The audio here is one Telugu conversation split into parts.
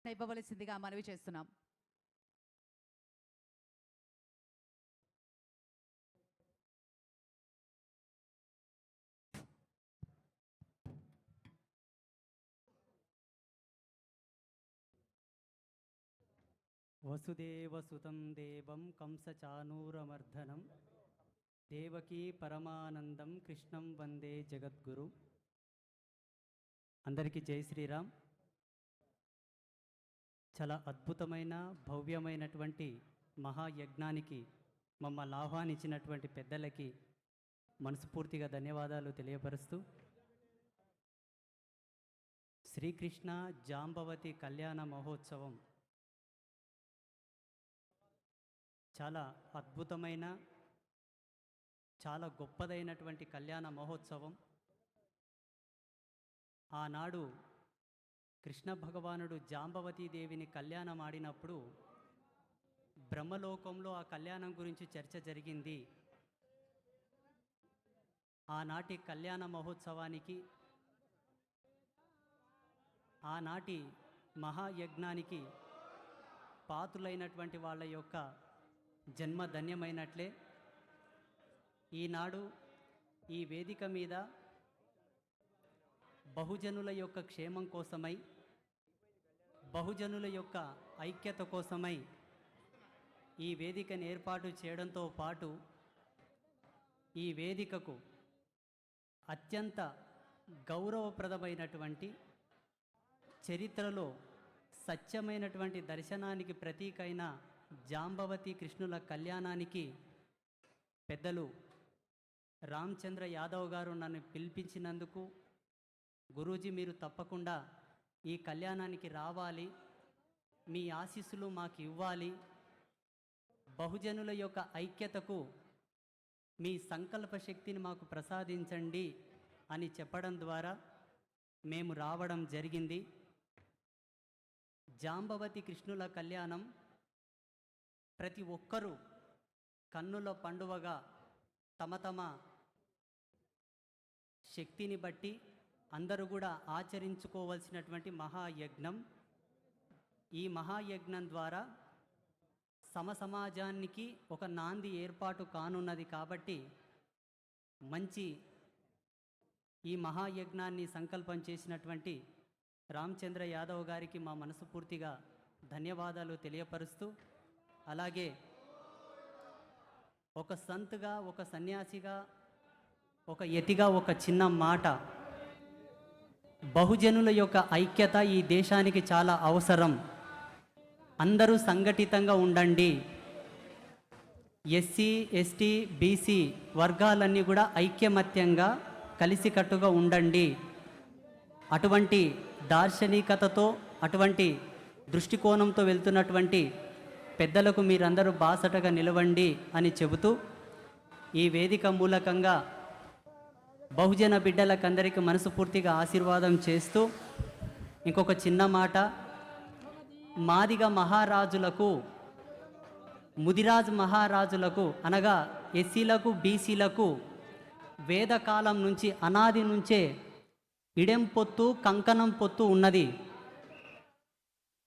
ఇవ్వవలసిందిగా మనవి చేస్తున్నాం. వసుదేవసుతం దేవం కంసచానూరమర్దనం దేవకీ పరమానందం కృష్ణం వందే జగద్గురు. అందరికీ జై శ్రీరామ్. చాలా అద్భుతమైన భవ్యమైనటువంటి మహాయజ్ఞానికి మమ్మల్ని ఆహ్వానించినటువంటి పెద్దలకి మనస్ఫూర్తిగా ధన్యవాదాలు తెలియపరుస్తూ, శ్రీకృష్ణ జాంబవతి కళ్యాణ మహోత్సవం చాలా అద్భుతమైన, చాలా గొప్పదైనటువంటి కళ్యాణ మహోత్సవం. ఆనాడు కృష్ణ భగవానుడు జాంబవతీదేవిని కళ్యాణం ఆడినప్పుడు బ్రహ్మలోకంలో ఆ కళ్యాణం గురించి చర్చ జరిగింది. ఆనాటి కళ్యాణ మహోత్సవానికి, ఆనాటి మహాయజ్ఞానికి పాత్రులైనటువంటి వాళ్ళ యొక్క జన్మ ధన్యమైనట్లే ఈనాడు ఈ వేదిక మీద బహుజనుల యొక్క క్షేమం కోసమై, బహుజనుల యొక్క ఐక్యత కోసమై ఈ వేదికను ఏర్పాటు చేయడంతో పాటు ఈ వేదికకు అత్యంత గౌరవప్రదమైనటువంటి, చరిత్రలో సత్యమైనటువంటి దర్శనానికి ప్రతీకైన జాంబవతి కృష్ణుల కళ్యాణానికి పెద్దలు రామచంద్ర యాదవ్ గారు నన్ను పిలిపించినందుకు, గురూజీ మీరు తప్పకుండా ఈ కళ్యాణానికి రావాలి, మీ ఆశీస్సులు మాకు ఇవ్వాలి, బహుజనుల యొక్క ఐక్యతకు మీ సంకల్ప శక్తిని మాకు ప్రసాదించండి అని చెప్పడం ద్వారా మేము రావడం జరిగింది. జాంబవతి కృష్ణుల కళ్యాణం ప్రతి ఒక్కరూ కన్నుల పండువగా తమ తమ శక్తిని బట్టి అందరూ కూడా ఆచరించుకోవాల్సినటువంటి మహాయజ్ఞం. ఈ మహాయజ్ఞం ద్వారా సమాజానికి ఒక నాంది ఏర్పాటు కానున్నది కాబట్టి మంచి ఈ మహాయజ్ఞాన్ని సంకల్పం చేసినటువంటి రామచంద్ర యాదవ్ గారికి మా మనస్ఫూర్తిగా ధన్యవాదాలు తెలియపరుస్తూ, అలాగే ఒక సంత్గా, ఒక సన్యాసిగా, ఒక యతిగా ఒక చిన్న మాట, బహుజనుల యొక్క ఐక్యత ఈ దేశానికి చాలా అవసరం. అందరూ సంఘటితంగా ఉండండి. ఎస్సీ, ఎస్టీ, బీసీ వర్గాలన్నీ కూడా ఐక్యమత్యంగా కలిసికట్టుగా ఉండండి. అటువంటి దార్శనికతతో, అటువంటి దృష్టికోణంతో వెళ్తున్నటువంటి పెద్దలకు మీరందరూ బాసటగా నిలవండి అని చెబుతూ, ఈ వేదిక మూలకంగా బహుజన బిడ్డలకందరికీ మనస్ఫూర్తిగా ఆశీర్వాదం చేస్తూ, ఇంకొక చిన్న మాట, మాదిగ మహారాజులకు, ముదిరాజ్ మహారాజులకు అనగా ఎస్సీలకు, బీసీలకు వేదకాలం నుంచి, అనాది నుంచే ఇడెం పొత్తు, కంకణం పొత్తు ఉన్నది.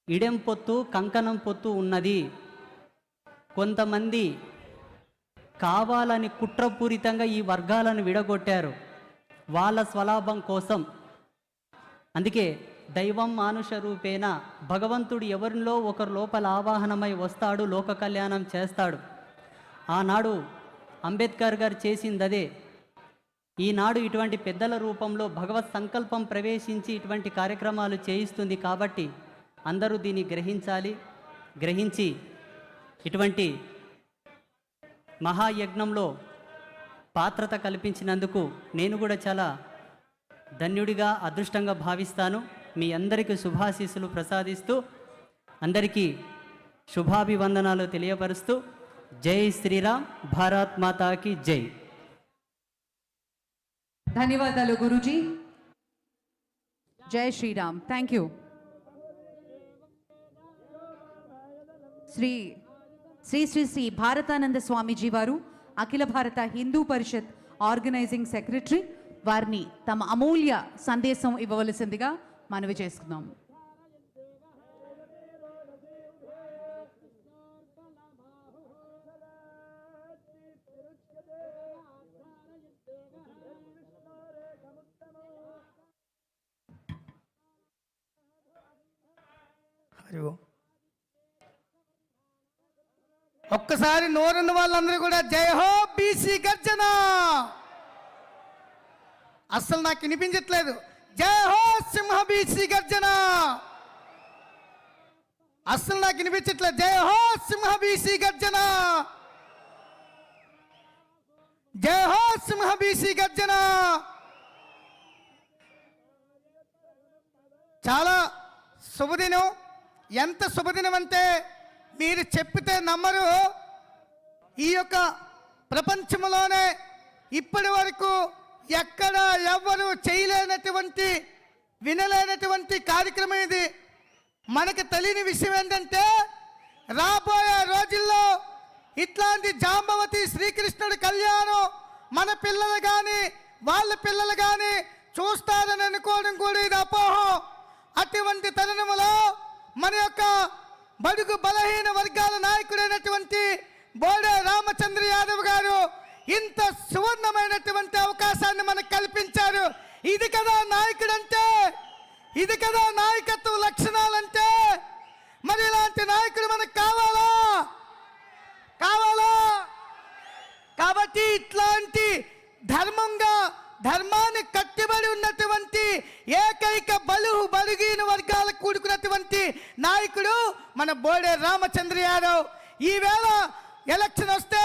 ఇడెం పొత్తు, కంకణం పొత్తు ఉన్నది. కొంతమంది కావాలని కుట్రపూరితంగా ఈ వర్గాలను విడగొట్టారు వాళ్ళ స్వలాభం కోసం. అందుకే దైవం మానుష రూపేణ, భగవంతుడు ఎవరిలో ఒకరు లోపల ఆవాహనమై వస్తాడు, లోక కళ్యాణం చేస్తాడు. ఆనాడు అంబేద్కర్ గారు చేసింది అదే. ఈనాడు ఇటువంటి పెద్దల రూపంలో భగవత్ సంకల్పం ప్రవేశించి ఇటువంటి కార్యక్రమాలు చేయిస్తుంది కాబట్టి అందరూ దీన్ని గ్రహించాలి. గ్రహించి ఇటువంటి మహాయజ్ఞంలో పాత్రత కల్పించినందుకు నేను కూడా చాలా ధన్యుడిగా, అదృష్టంగా భావిస్తాను. మీ అందరికీ శుభాశీస్సులు ప్రసాదిస్తూ, అందరికీ శుభాభివందనాలు తెలియపరుస్తూ, జై శ్రీరామ్, భారత్ మాతాకి జై. ధన్యవాదాలు గురూజీ. జై శ్రీరామ్. Thank you. శ్రీ శ్రీ శ్రీ శ్రీ భారతానంద స్వామీజీ వారు, అఖిల భారత హిందూ పరిషత్ ఆర్గనైజింగ్ సెక్రటరీ, వారిని తమ అమూల్య సందేశం ఇవ్వవలసిందిగా మనవి చేసుకుందాం. ఒక్కసారి నోరున్న వాళ్ళందరూ కూడా జై హో బీసీ గర్జన. అస్సలు నాకు వినిపించట్లేదు. జై హో సింహ బీసీ గర్జన. అస్సలు నాకు వినిపించట్లేదు. జై హో సింహ బీసీ గర్జన. జై హో సింహ బీసీ గర్జన. చాలా శుభదినం. ఎంత శుభదినం అంటే మీరు చెప్పితే నమ్మరు. ఈ యొక్క ప్రపంచంలోనే ఇప్పటి వరకు ఎక్కడ ఎవ్వరూ చేయలేనటువంటి వినలేనటువంటి కార్యక్రమం ఇది. మనకు తెలియని విషయం ఏంటంటే రాబోయే రోజుల్లో ఇట్లాంటి జాంబవతి శ్రీకృష్ణుడి కళ్యాణం మన పిల్లలు కానీ వాళ్ళ పిల్లలు కానీ చూస్తారని అనుకోవడం కూడా ఇది అపోహం. అటువంటి తరుణంలో మన యొక్క బడుగు బలహీన వర్గాల నాయకుడైనటువంటి బోడే రామచంద్ర యాదవ్ గారు ఇంత సువర్ణమైనటువంటి అవకాశాన్ని మనకు కల్పించారు. ఇది కదా నాయకుడంటే, ఇది కదా నాయకత్వ లక్షణాలంటే. మరి ఇలాంటి నాయకుడు మనకు కావాలా? కావాలా? కాబట్టి ఇట్లాంటి ధర్మాన్ని కట్టుబడి ఉన్నటువంటి ఏకైక బడుగీన వర్గాలకు కూడుకున్నటువంటి నాయకుడు మన బోడే రామచంద్ర యాదవ్. ఈవేళ ఎలక్షన్ వస్తే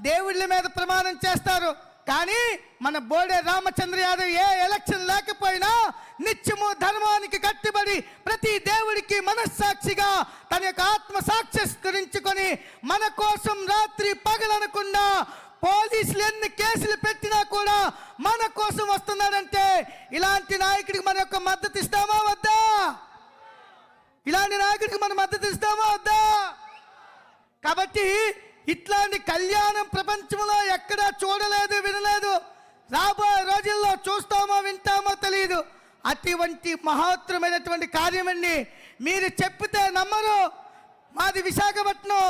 దేవుళ్ళ మీద ప్రమాణం చేస్తారు, కానీ మన బోడే రామచంద్ర యాదవ్ ఏ ఎలక్షన్ లేకపోయినా నిత్యము ధర్మానికి కట్టుబడి ప్రతి దేవుడికి మనస్సాక్షిగా తన యొక్క ఆత్మ సాక్షికరించుకొని మన కోసం రాత్రి పగలనకుండా పోలీసులు ఎన్ని కేసులు పెట్టినా కూడా మన కోసం వస్తున్నాడంటే ఇలాంటి నాయకుడికి మన యొక్క మద్దతు ఇస్తామా వద్దా? ఇలాంటి నాయకుడికి మన మద్దతు ఇస్తామా వద్దా? కాబట్టి ఇట్లాంటి కళ్యాణం ప్రపంచంలో ఎక్కడా చూడలేదు, వినలేదు. రాబోయే రోజుల్లో చూస్తామో వింటామో తెలియదు. అటువంటి మహోత్తరమైనటువంటి కార్యమండి. మీరు చెప్పితే నమ్మరు. మాది విశాఖపట్నం.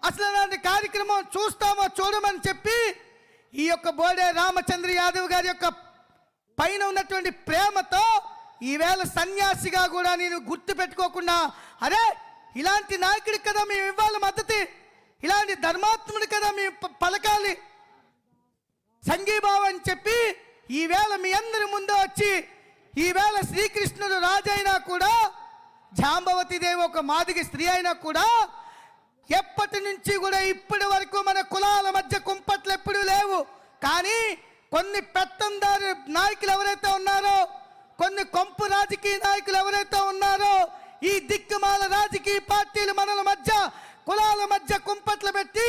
అసలు అలాంటి కార్యక్రమం చూస్తామో చూడమని చెప్పి ఈ యొక్క బోడే రామచంద్ర యాదవ్ గారి యొక్క పైన ఉన్నటువంటి ప్రేమతో ఈవేళ సన్యాసిగా కూడా నేను గుర్తు పెట్టుకోకుండా, అరే ఇలాంటి నాయకుడికి కదా మేము ఇవ్వాలి మద్దతు, ఇలాంటి ధర్మాత్ముడి కదా మేము పలకాలి సంఘీభావం అని చెప్పి ఈవేళ మీ అందరి ముందు వచ్చి ఈవేళ శ్రీకృష్ణుడు రాజైనా కూడా, జాంబవతి దేవి ఒక మాదిగ స్త్రీ అయినా కూడా ఎప్పటి నుంచి కూడా ఇప్పటి వరకు మన కులాల మధ్య కుంపట్లు ఎప్పుడూ లేవు. కానీ కొన్ని పెత్తందారు నాయకులు ఎవరైతే ఉన్నారో, కొన్ని కొంపు రాజకీయ నాయకులు ఎవరైతే ఉన్నారో, ఈ దిక్కుమాల రాజకీయ పార్టీలు మనల మధ్య కులాల మధ్య కుంపట్లు పెట్టి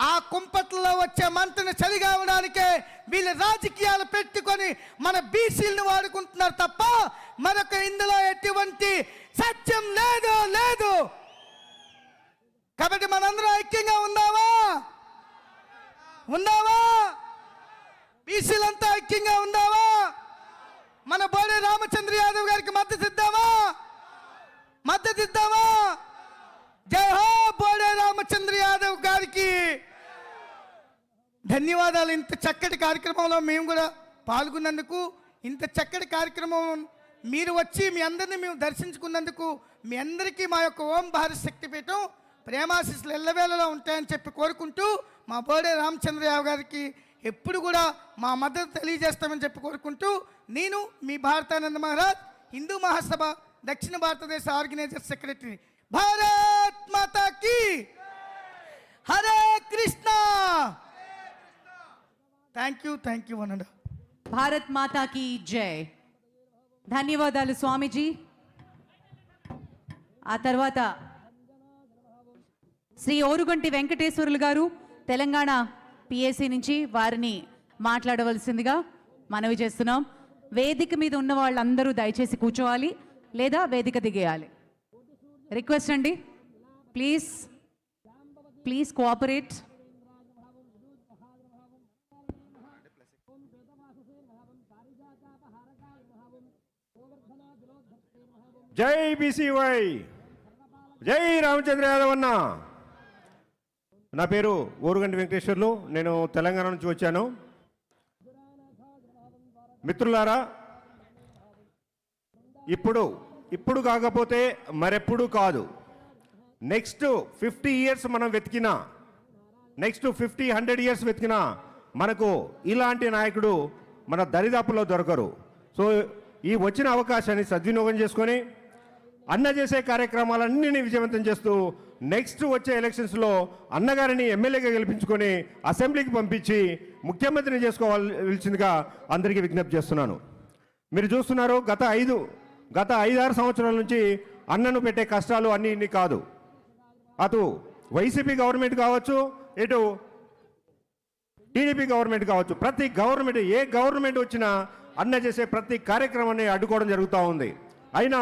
ఆ కుంపట్లలో వచ్చే మంటను చలిగావడానికే వీళ్ళు రాజకీయాలు పెట్టుకొని మన బీసీలను వాడుకుంటున్నారు తప్ప మనకు ఇందులో ఎటువంటి సత్యం లేదు. కాబట్టి మనందరం ఐక్యంగా ఉందామా? బీసీలంతా ఐక్యంగా ఉందామా? మన బోడే రామచంద్ర యాదవ్ గారికి మద్దతు ఇద్దామా? జై హో బోడే రామచంద్ర యాదవ్ గారికి ధన్యవాదాలు. ఇంత చక్కటి కార్యక్రమంలో మేము కూడా పాల్గొన్నందుకు, ఇంత చక్కటి కార్యక్రమం మీరు వచ్చి మీ అందరినీ మేము దర్శించుకున్నందుకు మీ అందరికీ మా యొక్క ఓం భారత్ శక్తిపీఠం ప్రేమాశీస్సులు ఎల్లవేళలో ఉంటాయని చెప్పి కోరుకుంటూ, మా బోడే రామచంద్ర యాదవ్ గారికి ఎప్పుడు కూడా మా మద్దతు తెలియజేస్తామని చెప్పి కోరుకుంటూ, నేను మీ భారతానంద మహారాజ్, హిందూ మహాసభ దక్షిణ భారతదేశ ఆర్గనైజర్ సెక్రటరీ. భారత్ మాతా కీ, హరే కృష్ణ. థ్యాంక్ యూ వనండా. భారత్ మాతా కీ జై. ధన్యవాదాలు స్వామీజీ. ఆ తర్వాత శ్రీ ఓరుగంటి వెంకటేశ్వరులు గారు తెలంగాణ పిఎస్సి నుంచి వారిని మాట్లాడవలసిందిగా మనవి చేస్తున్నాం. వేదిక మీద ఉన్న వాళ్ళందరూ దయచేసి కూర్చోవాలి లేదా వేదిక దిగేయాలి. రిక్వెస్ట్ అండి, ప్లీజ్ కోఆపరేట్. జై బీసీవై, జై రామచంద్ర యాదవ్ అన్న. నా పేరు ఓరుగంటి వెంకటేశ్వర్లు. నేను తెలంగాణ నుంచి వచ్చాను. మిత్రులారా, ఇప్పుడు కాకపోతే మరెప్పుడు కాదు. నెక్స్ట్ 50 ఇయర్స్ మనం వెతికినా, నెక్స్ట్ 50-100 ఇయర్స్ వెతికినా మనకు ఇలాంటి నాయకుడు మన దరిదాపుల్లో దొరకరు. సో ఈ వచ్చిన అవకాశాన్ని సద్వినియోగం చేసుకొని అన్న చేసే కార్యక్రమాలన్నీ విజయవంతం చేస్తూ నెక్స్ట్ వచ్చే ఎలక్షన్స్లో అన్నగారిని ఎమ్మెల్యేగా గెలిపించుకొని అసెంబ్లీకి పంపించి ముఖ్యమంత్రిని చేసుకోవాల్సిందిగా అందరికీ విజ్ఞప్తి చేస్తున్నాను. మీరు చూస్తున్నారు గత 5-6 సంవత్సరాల నుంచి అన్నను పెట్టే కష్టాలు అన్నీ ఇన్ని కాదు. అటు వైసీపీ గవర్నమెంట్ కావచ్చు, ఇటు టీడీపీ గవర్నమెంట్ కావచ్చు, ప్రతి గవర్నమెంట్ ఏ గవర్నమెంట్ వచ్చినా అన్న చేసే ప్రతి కార్యక్రమాన్ని అడ్డుకోవడం జరుగుతూ ఉంది. అయినా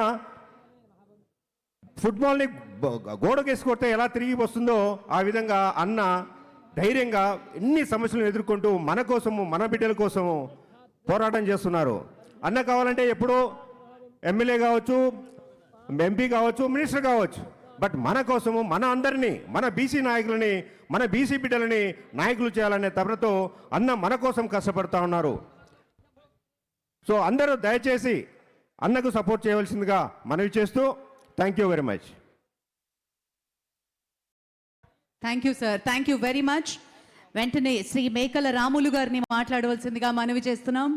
ఫుట్బాల్ని గోడకేసి కొడితే ఎలా తిరిగి వస్తుందో ఆ విధంగా అన్న ధైర్యంగా ఎన్ని సమస్యలను ఎదుర్కొంటూ మన కోసము, మన బిడ్డల కోసము పోరాటం చేస్తున్నారు. అన్న కావాలంటే ఎప్పుడో ఎమ్మెల్యే కావచ్చు, ఎంపీ కావచ్చు, మినిస్టర్ కావచ్చు, బట్ మన కోసము, మన అందరినీ, మన బీసీ నాయకులని, మన బీసీ బిడ్డలని నాయకులు చేయాలనే తపనతో అన్న మన కోసం కష్టపడుతూ ఉన్నారు. సో అందరూ దయచేసి అన్నకు సపోర్ట్ చేయవలసిందిగా మనవి చేస్తూ thank you very much. Thank you sir, thank you very much. వెంటనే శ్రీ మేకల రాములు గారిని మాట్లాడవలసిందిగా మనవి చేస్తున్నాం.